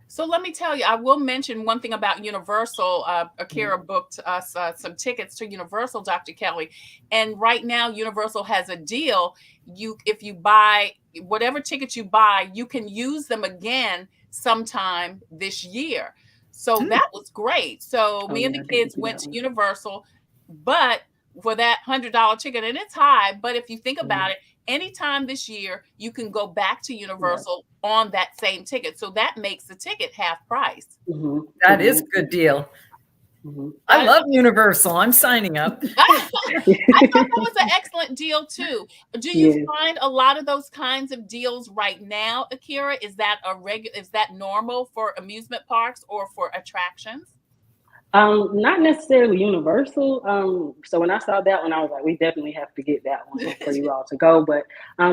So let me tell you, I will mention one thing about Universal. Akira booked us some tickets to Universal, Dr. Kelly. And right now, Universal has a deal. If you buy whatever tickets you buy, you can use them again sometime this year. So that was great. So me and the kids went to Universal, but for that $100 ticket, and it's high, but if you think about it, anytime this year, you can go back to Universal on that same ticket. So that makes the ticket half price. That is a good deal. I love Universal. I'm signing up. I thought that was an excellent deal too. Do you find a lot of those kinds of deals right now, Akira? Is that is that normal for amusement parks or for attractions? Not necessarily Universal. So when I saw that one, I was like, we definitely have to get that one for you all to go. But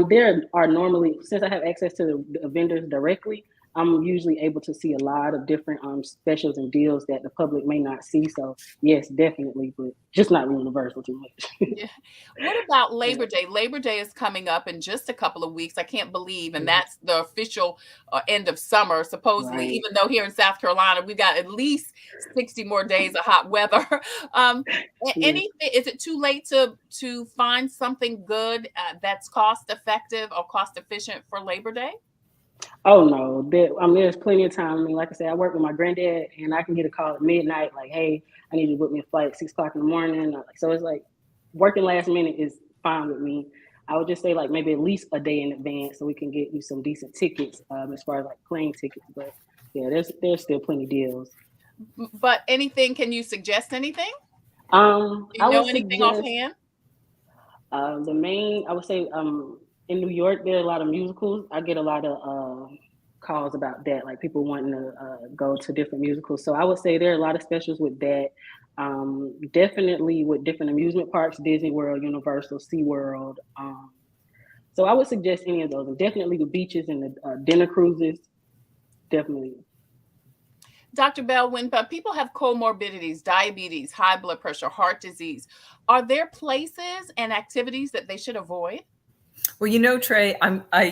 there are normally, since I have access to the vendors directly, I'm usually able to see a lot of different specials and deals that the public may not see. So yes, definitely, but just not Universal too much. What about Labor Day? Labor Day is coming up in just a couple of weeks. I can't believe, and that's the official end of summer, supposedly, even though here in South Carolina, we've got at least 60 more days of hot weather. Is it too late to find something good that's cost effective or cost efficient for Labor Day? Oh no, there's plenty of time. I mean, like I said, I work with my granddad, and I can get a call at midnight, like, "Hey, I need you to book me a flight at 6 o'clock in the morning." So it's like working last minute is fine with me. I would just say like maybe at least a day in advance, so we can get you some decent tickets as far as like plane tickets. But yeah, there's still plenty of deals. But anything? Can you suggest anything? Do you know anything offhand? The main, I would say, in New York, there are a lot of musicals. I get a lot of calls about that, like people wanting to go to different musicals. So I would say there are a lot of specials with that. Definitely with different amusement parks, Disney World, Universal, SeaWorld. So I would suggest any of those. And definitely the beaches and the dinner cruises, definitely. Dr. Bell, when people have comorbidities, diabetes, high blood pressure, heart disease, are there places and activities that they should avoid? Well, you know, Trey,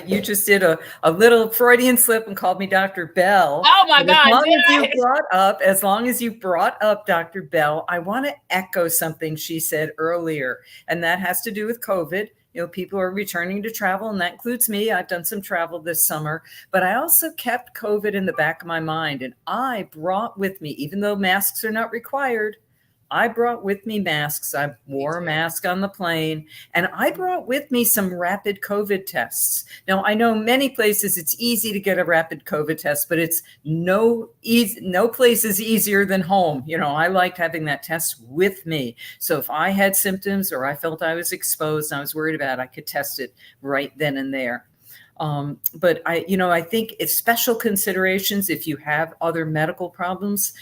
you just did a little Freudian slip and called me Dr. Bell. Oh my God! As long as you brought up Dr. Bell, I want to echo something she said earlier, and that has to do with COVID. You know, people are returning to travel, and that includes me. I've done some travel this summer, but I also kept COVID in the back of my mind, and I brought with me, even though masks are not required, I brought with me masks. I wore a mask on the plane, and I brought with me some rapid COVID tests. Now, I know many places it's easy to get a rapid COVID test, but it's no place is easier than home. You know, I liked having that test with me. So if I had symptoms or I felt I was exposed and I was worried about it, I could test it right then and there. But I think it's special considerations if you have other medical problems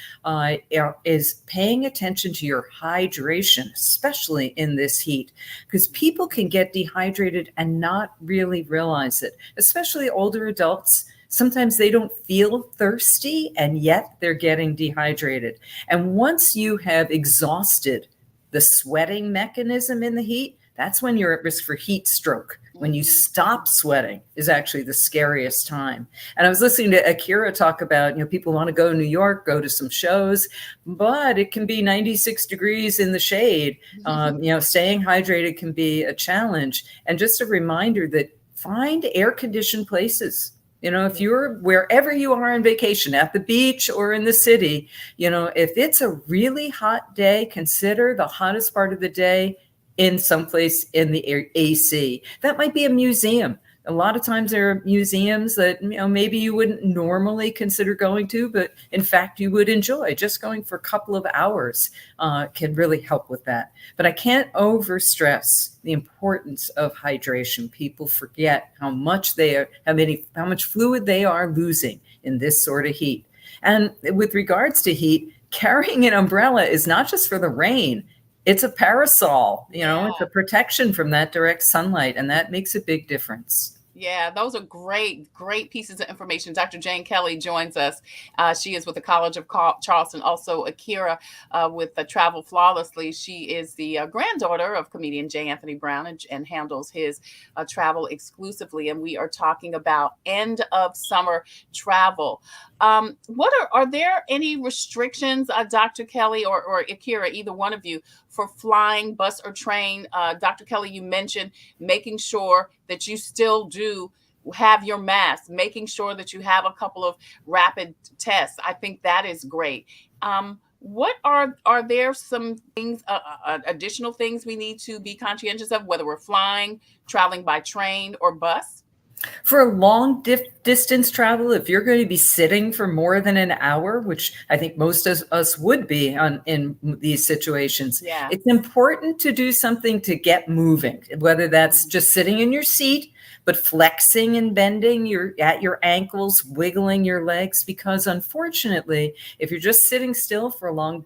is paying attention to your hydration, especially in this heat, because people can get dehydrated and not really realize it, especially older adults. Sometimes they don't feel thirsty and yet they're getting dehydrated. And once you have exhausted the sweating mechanism in the heat, that's when you're at risk for heat stroke. When you stop sweating is actually the scariest time. And I was listening to Akira talk about, people want to go to New York, go to some shows, but it can be 96 degrees in the shade. Staying hydrated can be a challenge. And just a reminder that find air-conditioned places. If you're wherever you are on vacation, at the beach or in the city, if it's a really hot day, consider the hottest part of the day in some place in the AC. That might be a museum. A lot of times there are museums that maybe you wouldn't normally consider going to, but in fact you would enjoy. Just going for a couple of hours can really help with that. But I can't overstress the importance of hydration. People forget how much fluid they are losing in this sort of heat. And with regards to heat, carrying an umbrella is not just for the rain. It's a parasol, it's a protection from that direct sunlight, and that makes a big difference. Yeah, those are great, great pieces of information. Dr. Jane Kelly joins us. She is with the College of Charleston. Also, Akira with Travel Flawlessly. She is the granddaughter of comedian J. Anthony Brown and handles his travel exclusively. And we are talking about end of summer travel. What are there any restrictions, Dr. Kelly or Akira, either one of you, for flying, bus, or train? Dr. Kelly, you mentioned making sure that you still do have your mask, making sure that you have a couple of rapid tests. I think that is great. What are there some things, additional things we need to be conscientious of, whether we're flying, traveling by train or bus? For a long distance travel, if you're going to be sitting for more than an hour, which I think most of us would be in these situations, Yeah. It's important to do something to get moving, whether that's just sitting in your seat, but flexing and bending at your ankles, wiggling your legs, because unfortunately, if you're just sitting still for a long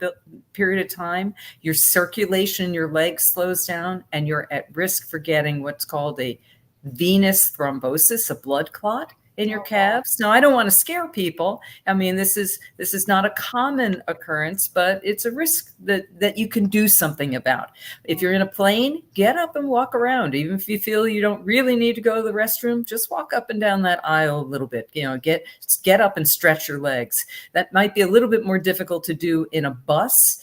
period of time, your circulation in your legs slows down and you're at risk for getting what's called a venous thrombosis, a blood clot in your calves. Now, I don't want to scare people. I mean, this is not a common occurrence, but it's a risk that you can do something about. If you're in a plane, get up and walk around. Even if you feel you don't really need to go to the restroom, just walk up and down that aisle a little bit. Get up and stretch your legs. That might be a little bit more difficult to do in a bus.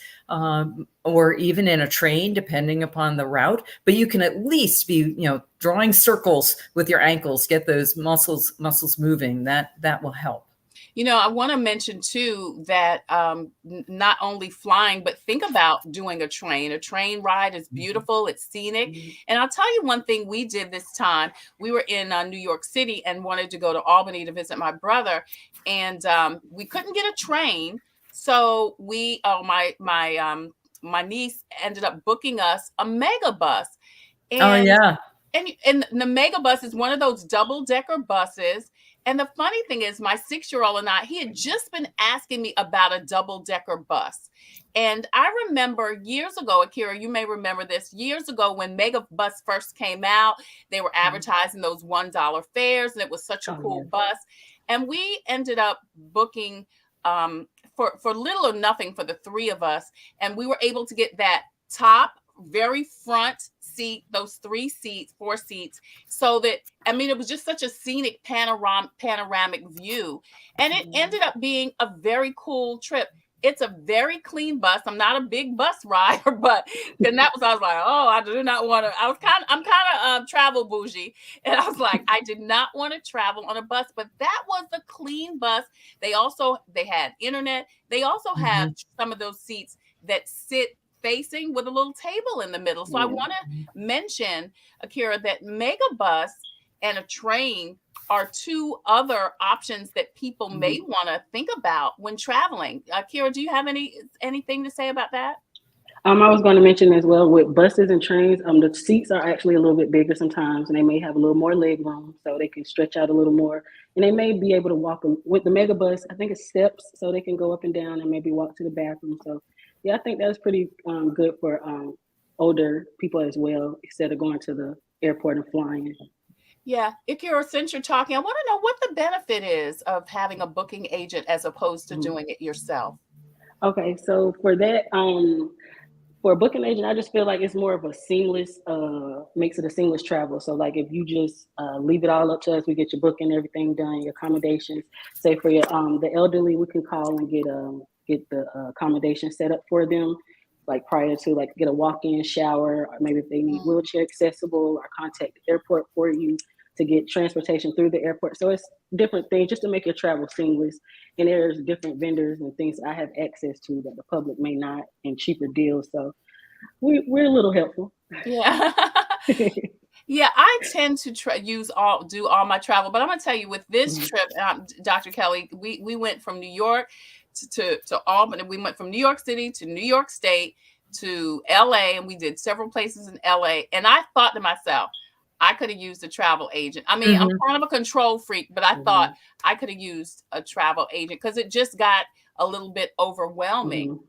Or even in a train, depending upon the route, but you can at least be, drawing circles with your ankles, get those muscles moving. That will help. I want to mention too that not only flying, but think about doing a train. A train ride is beautiful. It's scenic. And I'll tell you one thing we did this time. We were in New York City and wanted to go to Albany to visit my brother. And we couldn't get a train. So my niece ended up booking us a mega bus. And, oh yeah. And the mega bus is one of those double-decker buses. And the funny thing is, my 6-year-old and he had just been asking me about a double-decker bus. And I remember years ago, Akira, you may remember this, years ago when Mega Bus first came out, they were advertising those $1 fares, and it was such a cool bus. And we ended up booking for little or nothing for the three of us. And we were able to get that top, very front seat, those 4 seats, so that, it was just such a scenic panoramic view. And it ended up being a very cool trip. It's a very clean bus. I'm not a big bus rider, but then I was like, oh, I do not want to. I'm kind of travel bougie. And I was like, I did not want to travel on a bus, but that was the clean bus. They had internet. They also have some of those seats that sit facing with a little table in the middle. So I want to mention, Akira, that mega bus and a train are two other options that people may want to think about when traveling. Akira, do you have anything to say about that? I was going to mention as well, with buses and trains, the seats are actually a little bit bigger sometimes, and they may have a little more leg room, so they can stretch out a little more. And they may be able to walk with the mega bus. I think it's steps, so they can go up and down and maybe walk to the bathroom. So yeah, I think that's pretty good for older people as well, instead of going to the airport and flying. Yeah, Akira, since you're talking, I want to know what the benefit is of having a booking agent as opposed to doing it yourself. Okay, so for that, for a booking agent, I just feel like it's more of a seamless, makes it a seamless travel. So like if you just leave it all up to us, we get your booking, everything done, your accommodations. Say for your the elderly, we can call and get the accommodation set up for them, like prior to like get a walk-in shower, or maybe if they need wheelchair accessible, or contact the airport for you to get transportation through the airport. So it's different things just to make your travel seamless. And there's different vendors and things I have access to that the public may not, and cheaper deals. So we're a little helpful. Yeah. Yeah, I tend to do all my travel, but I'm gonna tell you, with this trip, Dr. Kelly, we went from New York to Albany. We went from New York City to New York State to LA, and we did several places in LA. And I thought to myself, I could have used a travel agent. I'm kind of a control freak, but I thought I could have used a travel agent because it just got a little bit overwhelming.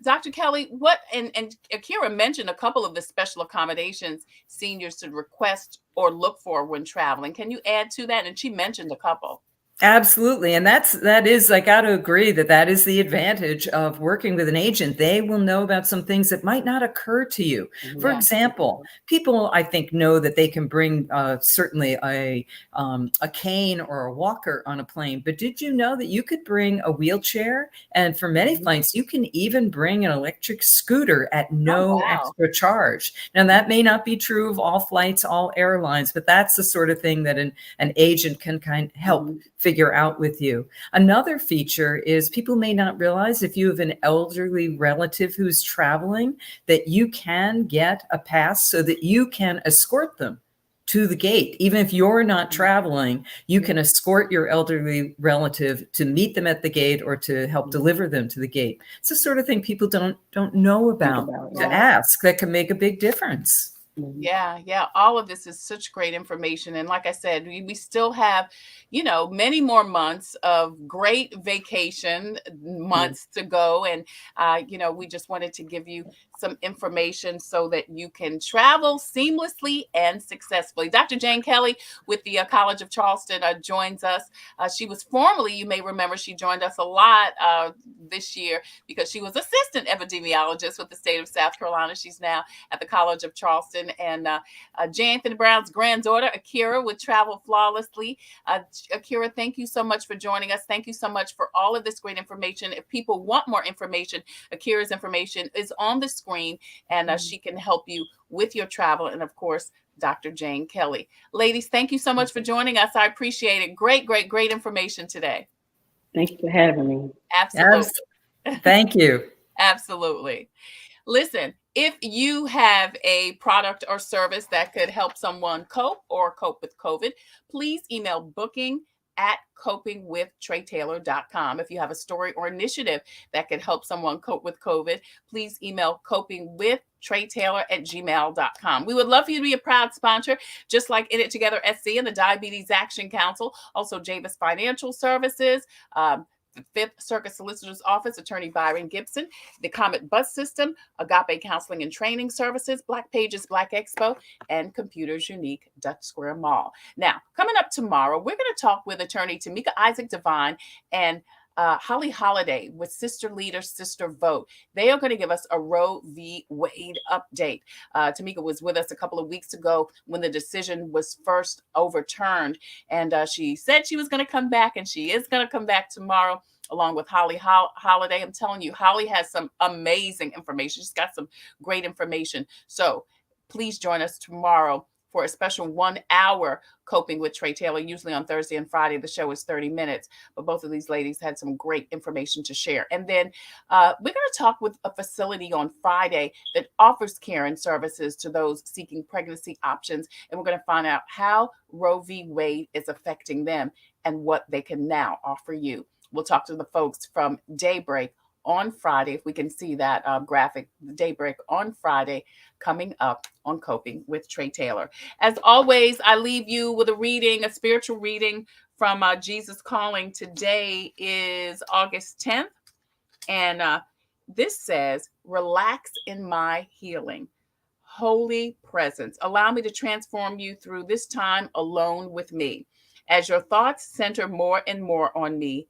Dr. Kelly, and Akira mentioned a couple of the special accommodations seniors should request or look for when traveling. Can you add to that? And she mentioned a couple. Absolutely. And that is, I got to agree that is the advantage of working with an agent. They will know about some things that might not occur to you. For example, people, I think, know that they can bring certainly a cane or a walker on a plane. But did you know that you could bring a wheelchair? And for many flights, you can even bring an electric scooter at no extra charge. Now, that may not be true of all flights, all airlines, but that's the sort of thing that an agent can kind of help figure out with you. Another feature is people may not realize if you have an elderly relative who's traveling, that you can get a pass so that you can escort them to the gate. Even if you're not traveling, you can escort your elderly relative to meet them at the gate or to help deliver them to the gate. It's the sort of thing people don't know about to ask that can make a big difference. Yeah. All of this is such great information. And like I said, we still have, many more months of great vacation months to go. And, we just wanted to give you some information so that you can travel seamlessly and successfully. Dr. Jane Kelly with the College of Charleston joins us. She was formerly, you may remember, she joined us a lot this year because she was assistant epidemiologist with the state of South Carolina. She's now at the College of Charleston. And J. Anthony Brown's granddaughter, Akira, would travel flawlessly. Akira, thank you so much for joining us. Thank you so much for all of this great information. If people want more information, Akira's information is on the screen, and she can help you with your travel. And of course, Dr. Jane Kelly. Ladies, thank you so much for joining us. I appreciate it. Great information today. Thank you for having me. Absolutely. Thank you. Absolutely. Listen, if you have a product or service that could help someone cope with COVID, please email booking@copingwithtretailor.com. If you have a story or initiative that could help someone cope with COVID, please email copingwithtretailor@gmail.com. We would love for you to be a proud sponsor, just like In It Together SC and the Diabetes Action Council, also Javis Financial Services, the Fifth Circuit Solicitor's Office, Attorney Byron Gibson, the Comet Bus System, Agape Counseling and Training Services, Black Pages Black Expo, and Computers Unique Dutch Square Mall. Now, coming up tomorrow, we're going to talk with attorney Tamika Isaac Devine and Holly Holiday with Sister Leader, Sister Vote. They are going to give us a Roe v. Wade update. Tamika was with us a couple of weeks ago when the decision was first overturned. And she said she was going to come back, and she is going to come back tomorrow along with Holly Holiday. I'm telling you, Holly has some amazing information. She's got some great information. So please join us tomorrow for a special 1 hour Coping with Tre Tailor. Usually on Thursday and Friday, the show is 30 minutes, but both of these ladies had some great information to share. And then we're going to talk with a facility on Friday that offers care and services to those seeking pregnancy options. And we're going to find out how Roe v. Wade is affecting them and what they can now offer you. We'll talk to the folks from Daybreak on Friday, if we can see that graphic, Daybreak on Friday, coming up on Coping with Tre Tailor. As always, I leave you with a spiritual reading from Jesus Calling. Today is August 10th, and this says, "Relax in my healing. Holy presence, allow me to transform you through this time alone with me. As your thoughts center more and more on me,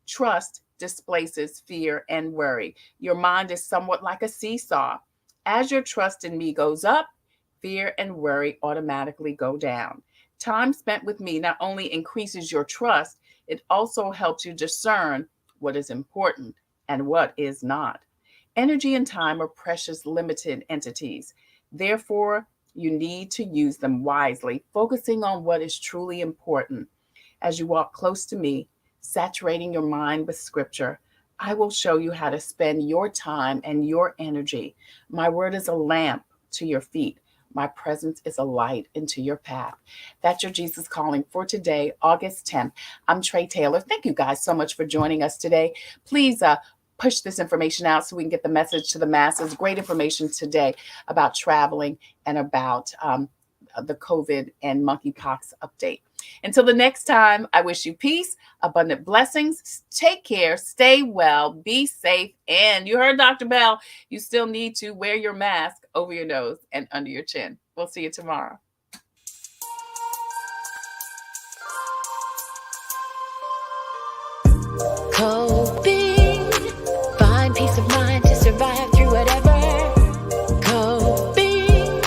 trust displaces fear and worry. Your mind is somewhat like a seesaw. As your trust in me goes up, fear and worry automatically go down. Time spent with me not only increases your trust, it also helps you discern what is important and what is not. Energy and time are precious, limited entities. Therefore, you need to use them wisely, focusing on what is truly important. As you walk close to me, saturating your mind with scripture, I will show you how to spend your time and your energy. My word is a lamp to your feet. My presence is a light into your path." That's your Jesus Calling for today, August 10th. I'm Tre Tailor. Thank you guys so much for joining us today. Please push this information out so we can get the message to the masses. Great information today about traveling and about the COVID and monkeypox update. Until the next time, I wish you peace, abundant blessings. Take care, stay well, be safe. And you heard Dr. Bell, you still need to wear your mask over your nose and under your chin. We'll see you tomorrow. Coping, find peace of mind to survive through whatever. Coping,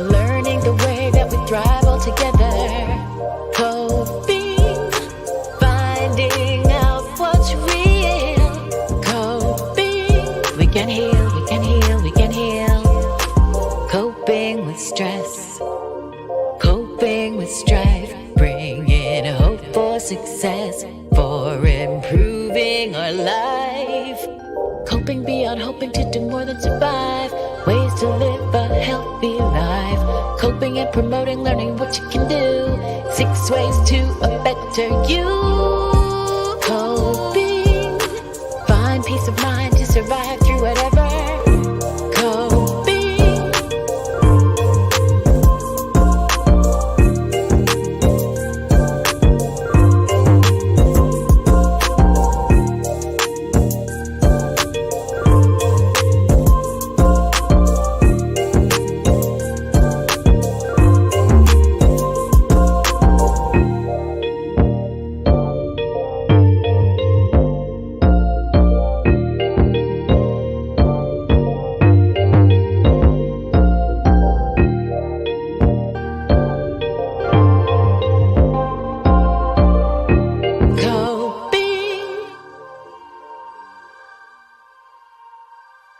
learning the way that we thrive all together. Coping, finding out what's real. Coping, we can heal, we can heal, we can heal. Coping with stress, coping with strife, bringing hope for success, for improving our life. Coping beyond hoping to do more than survive, ways to live a healthy life. Coping and promoting, learning what you can do, 6 ways to a better you.